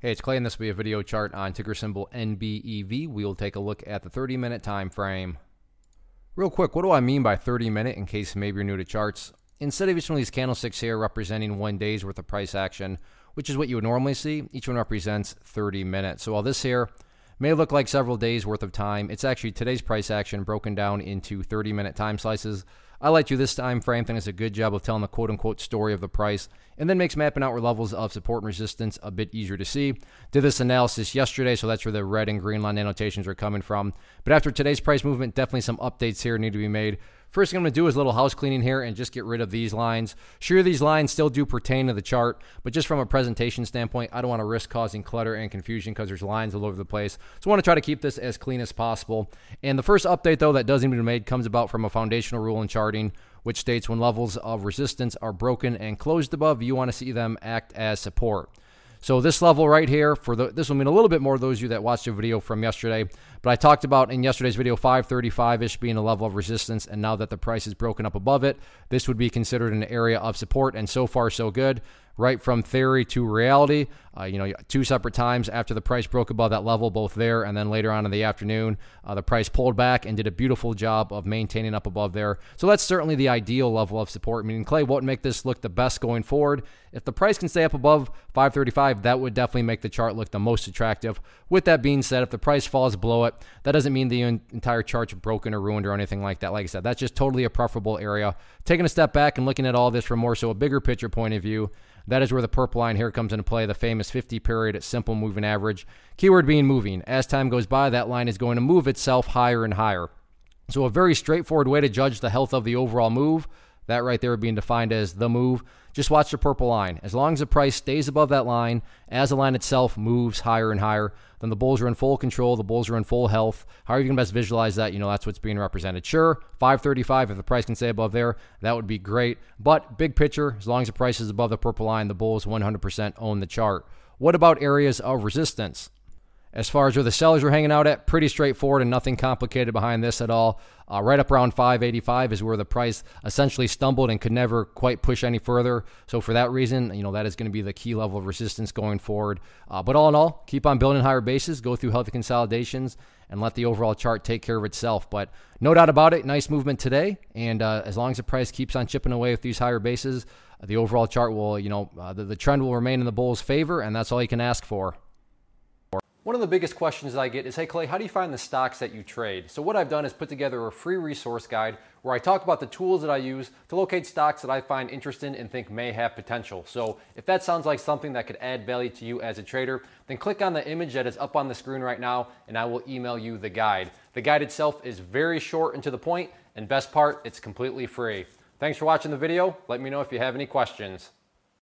Hey, it's Clay, and this will be a video chart on ticker symbol NBEV. We will take a look at the 30-minute time frame. Real quick, what do I mean by 30-minute in case maybe you're new to charts? Instead of each one of these candlesticks here representing 1 day's worth of price action, which is what you would normally see, each one represents 30 minutes. So while this here may look like several days worth of time, it's actually today's price action broken down into 30-minute time slices. I like to this time frame. Think it's a good job of telling the quote-unquote story of the price, and then makes mapping out where levels of support and resistance a bit easier to see. Did this analysis yesterday, so that's where the red and green line annotations are coming from. But after today's price movement, definitely some updates here need to be made. First thing I'm going to do is a little house cleaning here and just get rid of these lines. Sure, these lines still do pertain to the chart, but just from a presentation standpoint, I don't want to risk causing clutter and confusion because there's lines all over the place. So I want to try to keep this as clean as possible. And the first update, though, that does need to be made comes about from a foundational rule in charting, which states when levels of resistance are broken and closed above, you want to see them act as support. So this level right here, this will mean a little bit more to those of you that watched the video from yesterday, but I talked about in yesterday's video 535-ish being a level of resistance, and now that the price is broken up above it, this would be considered an area of support, and so far so good. Right from theory to reality, two separate times after the price broke above that level, both there and then later on in the afternoon, the price pulled back and did a beautiful job of maintaining up above there. So that's certainly the ideal level of support. Meaning, Clay, what would make this look the best going forward? If the price can stay up above 535, that would definitely make the chart look the most attractive. With that being said, if the price falls below it, that doesn't mean the entire chart's broken or ruined or anything like that. Like I said, that's just totally a preferable area. Taking a step back and looking at all this from more so a bigger picture point of view, that is where the purple line here comes into play, the famous 50-period simple moving average. Keyword being moving. As time goes by, that line is going to move itself higher and higher. So a very straightforward way to judge the health of the overall move, that right there being defined as the move, just watch the purple line. As long as the price stays above that line, as the line itself moves higher and higher, then the bulls are in full control, the bulls are in full health. However you can best visualize that, that's what's being represented. Sure, 535, if the price can stay above there, that would be great. But big picture, as long as the price is above the purple line, the bulls 100% own the chart. What about areas of resistance? As far as where the sellers are hanging out at, pretty straightforward and nothing complicated behind this at all. Right up around 585 is where the price essentially stumbled and could never quite push any further. So for that reason, that is going to be the key level of resistance going forward. But all in all, keep on building higher bases, go through healthy consolidations, and let the overall chart take care of itself. But no doubt about it, nice movement today. And as long as the price keeps on chipping away with these higher bases, the overall chart will, the trend will remain in the bulls' favor, and that's all you can ask for. One of the biggest questions that I get is, hey Clay, how do you find the stocks that you trade? So what I've done is put together a free resource guide where I talk about the tools that I use to locate stocks that I find interesting and think may have potential. So if that sounds like something that could add value to you as a trader, then click on the image that is up on the screen right now and I will email you the guide. The guide itself is very short and to the point, and best part, it's completely free. Thanks for watching the video. Let me know if you have any questions.